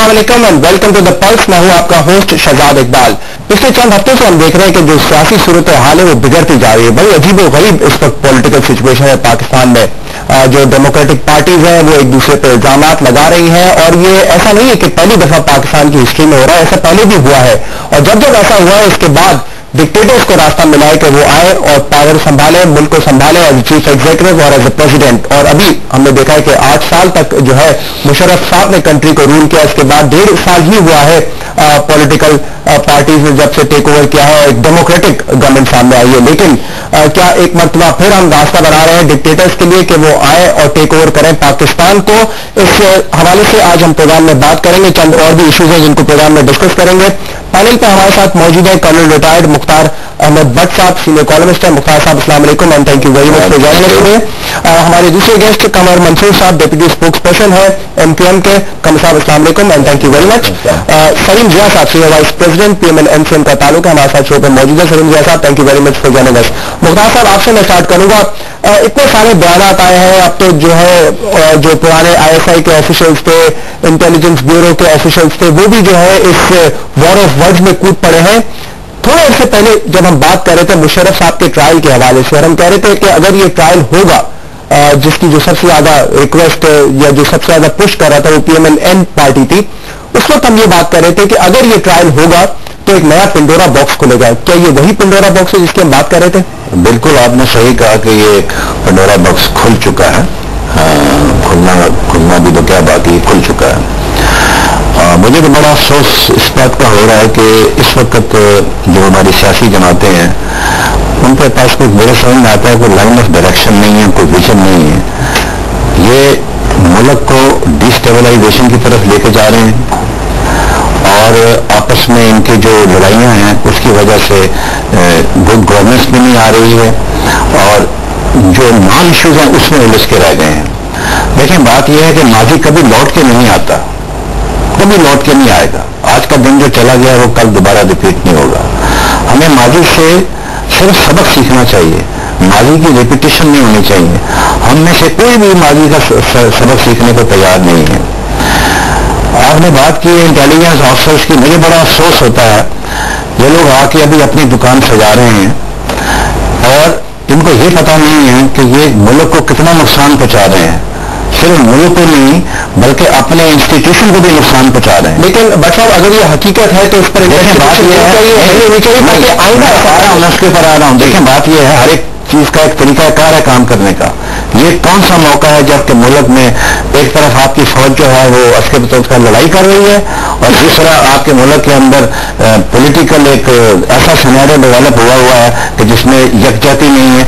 अस्सलाम वालेकुम and welcome to the pulse. मैं हूं आपका होस्ट शहजाद इकबाल। पिछले चंद हफ्तों से हम देख रहे हैं कि जो सियासी सूरत हाल है वो बिगड़ती जा रही है। बड़ी अजीब व गरीब इस वक्त पॉलिटिकल सिचुएशन है पाकिस्तान में। जो डेमोक्रेटिक पार्टीज हैं वो एक दूसरे पर इल्जामात लगा रही हैं, और ये ऐसा नहीं है कि पहली दफा पाकिस्तान की हिस्ट्री में हो रहा है, ऐसा पहले भी हुआ है। और जब जब ऐसा हुआ है इसके बाद डिक्टेटर्स को रास्ता मिला है कि वो आए और पावर संभाले, मुल्क को संभाले एज चीफ एग्जीक्यूटिव और एज ए प्रेसिडेंट। और अभी हमने देखा है कि 8 साल तक जो है मुशर्रफ साहब ने कंट्री को रूल किया। इसके बाद 1.5 साल ही हुआ है पॉलिटिकल पार्टीज ने जब से टेक ओवर किया है, एक डेमोक्रेटिक गवर्नमेंट सामने आई है। लेकिन क्या एक मरतबा फिर हम रास्ता बना रहे हैं डिक्टेटर्स के लिए कि वो आए और टेक ओवर करें पाकिस्तान को? इस हवाले से आज हम प्रोग्राम में बात करेंगे। चंद और भी इश्यूज हैं जिनको प्रोग्राम में डिस्कस करेंगे। पैनल पर हमारे साथ मौजूद है कर्नल रिटायर्ड मुख्तार अहमद भट्ट साहब, सीनियर कॉलमिस्ट है। मुख्तार साहब अस्सलाम वालेकुम and thank you very much for joining us today. हमारे दूसरे गेस्ट कमर मंसूर साहब, डेप्यूटी स्पोक्स पर्सन है एमक्यूएम के। कमर साहब अस्सलाम वालेकुम and thank you very much. Saleem Zia साहब, सीनियर वाइस प्रेसिडेंट पीएमएल से इनका ताल्लुक है, हमारे साथ शो पर मौजूद है। सलीम जिया साहब, thank you very much for joining अस। मुख्तार साहब, आपसे मैं स्टार्ट करूंगा। इतने सारे बयान आए हैं अब तो, जो है जो पुराने आईएसआई के ऑफिशियल्स थे, इंटेलिजेंस ब्यूरो के ऑफिशियल्स थे, वो भी जो है इस वॉर ऑफ वर्ड्स में कूद पड़े हैं। थोड़ा इससे पहले जब हम बात कर रहे थे मुशर्रफ साहब के ट्रायल के हवाले से, और हम कह रहे थे कि अगर ये ट्रायल होगा, जिसकी जो सबसे ज्यादा रिक्वेस्ट या जो सबसे ज्यादा पुश कर रहा था वो पीएमएल पार्टी थी, उस वक्त हम ये बात कर रहे थे कि अगर ये ट्रायल होगा तो एक नया पिंडोरा बॉक्स खुलेगा। क्या ये वही पिंडोरा बॉक्स है जिसकी हम बात कर रहे थे? बिल्कुल, आपने सही कहा कि ये एक पिंडोरा बॉक्स खुल चुका है। खुलना भी तो क्या बात है, खुल चुका है। मुझे तो बड़ा अफसोस इस बात का हो रहा है कि इस वक्त जो हमारी सियासी जमातें हैं उनके पास कोई, मेरे समझ में आता है, कोई लाइन ऑफ डायरेक्शन नहीं है, कोई विजन नहीं है। ये मुल्क को डिस्टेबलाइजेशन की तरफ लेके जा रहे हैं और आपस में इनकी जो लड़ाइयाँ हैं उसकी वजह से गुड गवर्नेंस भी नहीं आ रही है और जो नॉन इश्यूज हैं उसमें उलझ के रह गए हैं। देखें, बात यह है कि माजी कभी लौट के नहीं आता, कभी लौट के नहीं आएगा। आज का दिन जो चला गया वो कल दोबारा रिपीट नहीं होगा। हमें माजी से सिर्फ सबक सीखना चाहिए, माजी की रिपीटिशन नहीं होनी चाहिए। हम में से कोई भी माजी का सबक सीखने को तैयार नहीं है। आपने बात की इंटेलिजेंस ऑफिसर्स की, मुझे बड़ा अफसोस होता है ये लोग आके अभी अपनी दुकान सजा रहे हैं और इनको ये पता नहीं है कि ये मुल्क को कितना नुकसान पहुंचा रहे हैं। सिर्फ मुल्क को नहीं बल्कि अपने इंस्टीट्यूशन को भी नुकसान पहुंचा रहे हैं। लेकिन बच्चों, अगर ये हकीकत है तो इस पर बात यह है, उसके ऊपर आ रहा हूँ। देखें, बात यह है, हर एक चीज का एक तरीका कार है काम करने का। ये कौन सा मौका है जबकि मुल्क में एक तरफ आपकी फौज जो है वो अस्के बतौर का लड़ाई कर रही है और दूसरा आपके मुल्क के अंदर पॉलिटिकल एक ऐसा सिनेरियो डेवलप हुआ है कि जिसमें यकजहती नहीं है,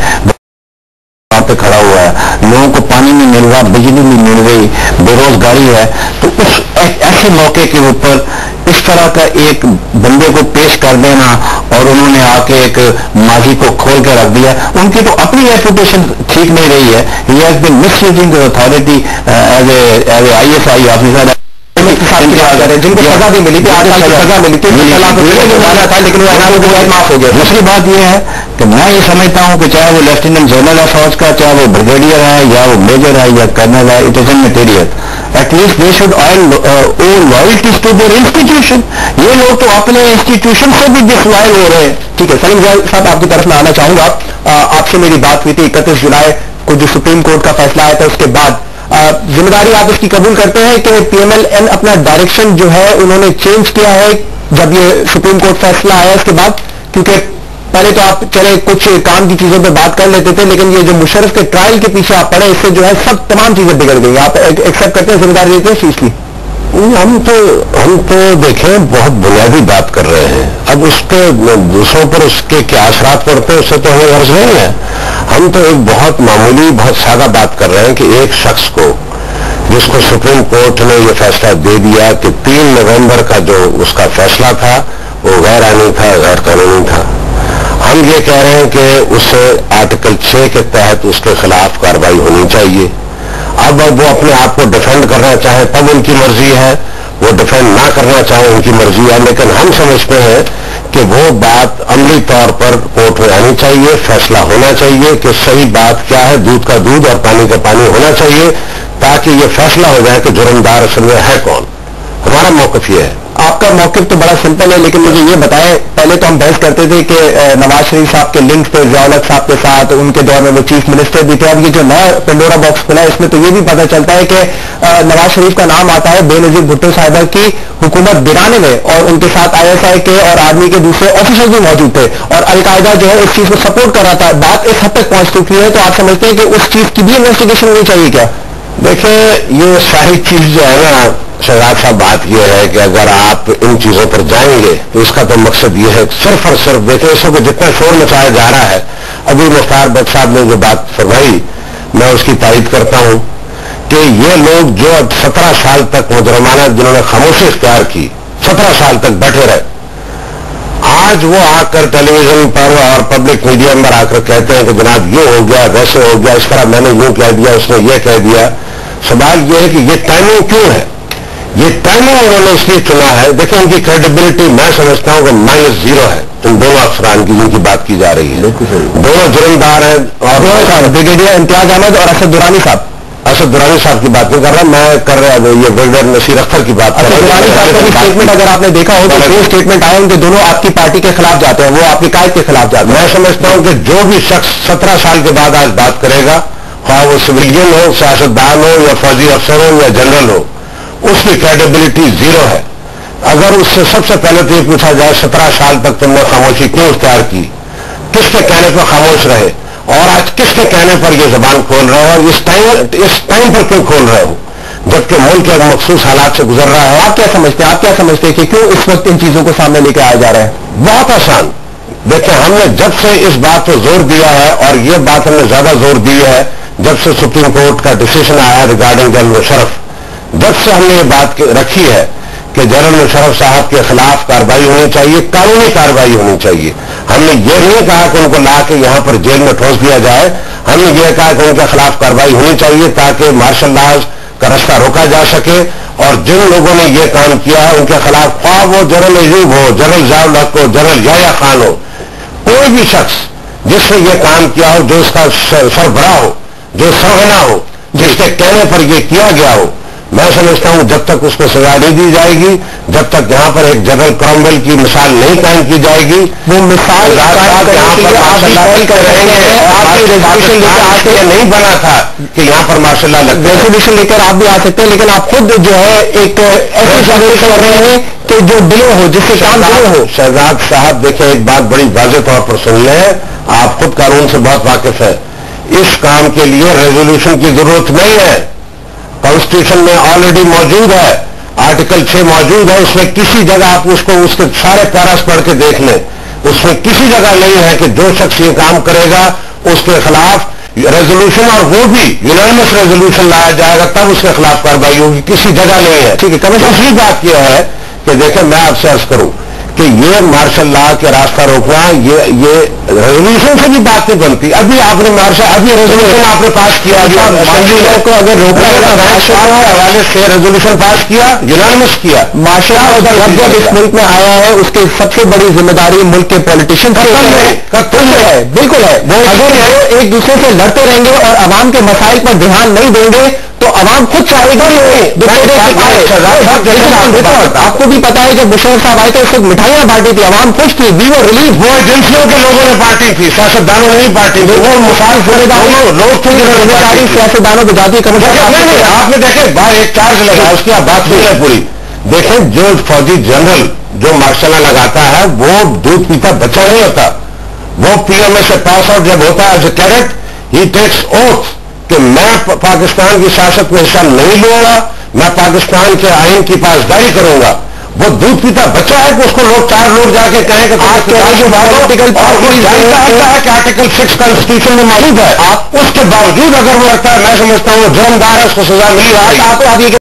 वहां पे खड़ा हुआ है, लोगों को पानी नहीं मिल रहा, बिजली नहीं मिल रही, बेरोजगारी है। तो उस ऐसे मौके के ऊपर इस तरह का एक बंदे को पेश कर देना और उन्होंने आके एक माजी को खोल कर रख दिया, उनकी तो अपनी रेपुटेशन ठीक नहीं रही है। He has been misusing the authority as a ISI officer. जिनको सजा भी मिली थी, 8 साल की सजा मिली थी, था, लेकिन वो माफ हो गया। दूसरी बात यह है कि मैं ये समझता हूं कि चाहे वो लेफ्टिनेंट जनरल है फौज का, चाहे वो ब्रिगेडियर है या वो मेजर है या कर्नल है, it is material. At least they should owe loyalties to their institution. ये लोग तो अपने इंस्टीट्यूशन से भी डिसलॉयल हो रहे हैं। ठीक है, सलीम साहब आपकी तरफ में आना चाहूंगा। आपसे मेरी बात हुई थी 31 जुलाई को जो सुप्रीम कोर्ट का फैसला आया था, उसके बाद जिम्मेदारी आप इसकी कबूल करते हैं कि पीएमएल अपना डायरेक्शन जो है उन्होंने चेंज किया है जब ये सुप्रीम कोर्ट फैसला आया इसके बाद? क्योंकि पहले तो आप चले कुछ काम की चीजों पे बात कर लेते थे, लेकिन ये जो मुशर्रफ के ट्रायल के पीछे आप पड़े, इससे जो है सब तमाम चीजें बिगड़ गई। आप एक्सेप्ट करते हैं, जिम्मेदारी लेते हैं चीज की? हम तो देखें बहुत बुनियादी बात कर रहे हैं। अब उसके दूसरों पर उसके क्या असरात पड़ते हैं उससे तो हमें गर्ज नहीं है। हम तो एक बहुत मामूली, बहुत सादा बात कर रहे हैं कि एक शख्स को, जिसको सुप्रीम कोर्ट ने यह फैसला दे दिया कि 3 नवंबर का जो उसका फैसला था वो गैर आईनी था, गैर कानूनी था। हम ये कह रहे हैं कि उसे आर्टिकल 6 के तहत उसके खिलाफ कार्रवाई होनी चाहिए। अब वो अपने आप को डिफेंड करना चाहे तब उनकी मर्जी है, वो डिफेंड ना करना चाहे उनकी मर्जी है, लेकिन हम समझते हैं कि वो बात अमली तौर पर कोर्ट में आनी चाहिए, फैसला होना चाहिए कि सही बात क्या है, दूध का दूध और पानी का पानी होना चाहिए, ताकि ये फैसला हो जाए कि जुर्मदार असल में है कौन। ہمارا موقف یہ ہے. آپ کا موقف تو بڑا سمپل ہے، لیکن مجھے یہ بتائیں، پہلے تو ہم بحث کرتے تھے کہ نواز شریف صاحب کے لنک تھے ضیاء الحق صاحب کے ساتھ، ان کے دور میں وہ چیف منسٹر بھی تھے. اب یہ جو نیا پنڈورا باکس کھلا ہے، اس میں تو یہ بھی پتہ چلتا ہے کہ نواز شریف کا نام آتا ہے بے نظیر بھٹو صاحبہ کی حکومت گرانے میں، اور ان کے ساتھ ISI کے اور آرمی کے دوسرے آفیسر بھی موجود تھے، اور القاعدہ جو ہے اس چیز کو سپورٹ کر رہا تھا. بات اس حد تک پہنچ چکی ہے، تو آپ سمجھتے ہیں کہ اس چیز کی بھی انویسٹیگیشن ہونی چاہیے کیا؟ دیکھیں، یہ ساری چیز جو ہے نا شہزاد صاحب، بات یہ ہے کہ اگر آپ ان چیزوں پر جائیں گے تو اس کا تو مقصد یہ ہے صرف اور صرف، دیکھیں اس کو جتنا شور مچایا جا رہا ہے، ابھی مختار بٹ صاحب نے جو بات فرمائی میں اس کی تائید کرتا ہوں کہ یہ لوگ جو اب 17 سال تک مجرمانہ جنہوں نے خاموشی اختیار کی، 17 سال تک بیٹھے رہے، آج وہ آ کر ٹیلی ویژن پر اور پبلک میڈیا میں آ کر کہتے ہیں کہ جناب یہ ہو گیا، ویسے ہو گیا، اس طرح میں نے یوں کہہ دیا، اس نے یہ کہہ دیا. سوال یہ ہے کہ یہ ٹائمنگ کیوں ہے؟ یہ ٹائمنگ انہوں نے اس لیے چنا ہے. دیکھیں ان کی کریڈیبلٹی میں سمجھتا ہوں کہ -0 ہے ان دونوں افسران کی جن کی بات کی جا رہی ہے. دونوں جرمدار ہیں، اور بریگیڈیئر امتیاز احمد اور اسد درانی صاحب. اسد درانی صاحب کی بات نہیں کر رہا میں، کر رہا یہ بریگیڈیئر نصیر اختر کی بات کر رہا ہوں. درانی صاحب کا اسٹیٹمنٹ اگر آپ نے دیکھا ہو تو دو اسٹیٹمنٹ آئے ان کے، دونوں آپ کی پارٹی کے خلاف جاتے ہیں، وہ آپ کی قائد کے خلاف جاتے ہیں. میں سمجھتا ہوں کہ جو بھی شخص 17 سال کے بعد آج بات کرے گا، خواہ وہ سویلین ہو، سیاستدان ہو، یا فوجی افسر ہو، یا جنرل ہو، اس کی کریڈیبلٹی 0 ہے. اگر اس سے سب سے پہلے تو یہ پوچھا جائے 17 سال تک تم نے خاموشی کیوں اختیار کی، کس کے کہنے پر خاموش رہے، اور آج کس کے کہنے پر یہ زبان کھول رہے ہو، اور اس ٹائم پر کیوں کھول رہے ہو جبکہ ملک ایک مخصوص حالات سے گزر رہا ہے. آپ کیا سمجھتے ہیں کہ کیوں اس وقت ان چیزوں کو سامنے لے کے آیا جا رہا ہے؟ بہت آسان. دیکھیں ہم نے جب سے اس بات پر زور دیا ہے، اور یہ بات ہم نے زیادہ زور دی ہے جب سے سپریم کورٹ کا ڈیسیژن آیا ریگارڈنگ جنرل مشرف، جب سے ہم نے یہ بات رکھی ہے کہ جنرل مشرف صاحب کے خلاف کارروائی ہونی چاہیے، قانونی کارروائی ہونی چاہیے. ہم نے یہ نہیں کہا کہ ان کو لا کے یہاں پر جیل میں ٹھونس دیا جائے، ہم نے یہ کہا کہ ان کے خلاف کارروائی ہونی چاہیے تاکہ مارشل لاز کا رستہ روکا جا سکے. اور جن لوگوں نے یہ کام کیا ہے ان کے خلاف، خواہ وہ جنرل ایوب ہو، جنرل ضیاء الحق ہو، جنرل یحییٰ خان ہو، کوئی بھی شخص جس نے یہ کام کیا ہو، جو اس کا سربراہ ہو، جو سرغنہ ہو، جس کے کہنے پر یہ کیا گیا ہو، میں سمجھتا ہوں جب تک اس کو سزا نہیں دی جائے گی، جب تک یہاں پر ایک جنرل کرامویل کی مثال نہیں قائم کی جائے گی، وہ مثال نہیں بنا تھا کہ یہاں پر ماشاء اللہ ریزولوشن لے کر آپ بھی آ سکتے ہیں، لیکن آپ خود جو ہے ایک ایسی شامل کر رہے ہیں کہ جو دلوں ہو، جس سے کام دلوں ہو. شہزاد صاحب دیکھیں ایک بات بڑی واضح طور پر سن لیں، آپ خود قانون سے بہت واقف ہے، اس کام کے لیے ریزولوشن کی ضرورت نہیں ہے. کانسٹیٹیوشن میں آلریڈی موجود ہے، آرٹیکل 6 موجود ہے، اس میں کسی جگہ آپ اس کے سارے پیراس پڑھ کے دیکھ لیں، اس میں کسی جگہ نہیں ہے کہ جو شخص یہ کام کرے گا اس کے خلاف ریزولوشن، اور وہ بھی یونانیمس ریزولوشن لایا جائے گا تب اس کے خلاف کارروائی ہوگی، کسی جگہ نہیں ہے. ٹھیک ہے. دوسری بات یہ ہے کہ دیکھیں میں آپ سے عرض کروں کہ یہ مارشل لا کے راستہ روکنا، یہ ریزولوشن سے بھی بات نہیں بنتی. ابھی آپ نے ابھی ریزولوشن آپ نے پاس کیا کو اگر روکنا کے حوالے سے ریزولوشن پاس کیا، یونانیمس کیا. ماشاء اللہ جب اس ملک میں آیا ہے اس کی سب سے بڑی ذمہ داری ملک کے پولیٹیشین ہے. بالکل ہے. اگر وہ ایک دوسرے سے لڑتے رہیں گے اور عوام کے مسائل پر دھیان نہیں دیں گے تو عوام خود چاہے گا. آپ کو بھی پتا ہے جب مشرف صاحب آئے تھے اس وقت مٹھائیاں بانٹی تھی، عوام خوش تھی، وی اور ریلیف. وہ ایجنسیوں کے لوگوں نے پارٹی تھی، سیاستدانوں نے نہیں پارٹی تھی. وہ مثال سیاستدانوں کو جاتی آپ نے دیکھے باہر ایک چارج لگا، اس کی آپ بات سن لیں پوری. دیکھیں جو فوجی جنرل جو مارشل لگاتا ہے وہ دودھ پیتا بچہ نہیں ہوتا. وہ PMA سے پاس آؤٹ جب ہوتا ہے as a cadet, he takes oath کہ میں پاکستان کی سیاست میں حصہ نہیں لوں گا، میں پاکستان کے آئین کی پاسداری کروں گا. وہ دودھ پیتا بچہ ہے کہ اس کو لوگ 4 لوگ جا کے کہیں کہ آرٹیکل 6 کانسٹیٹیوشن میں موجود ہے، اس کے باوجود اگر وہ لگتا ہے، میں سمجھتا ہوں وہ جرمدار ہے، اس کو سزا ملی.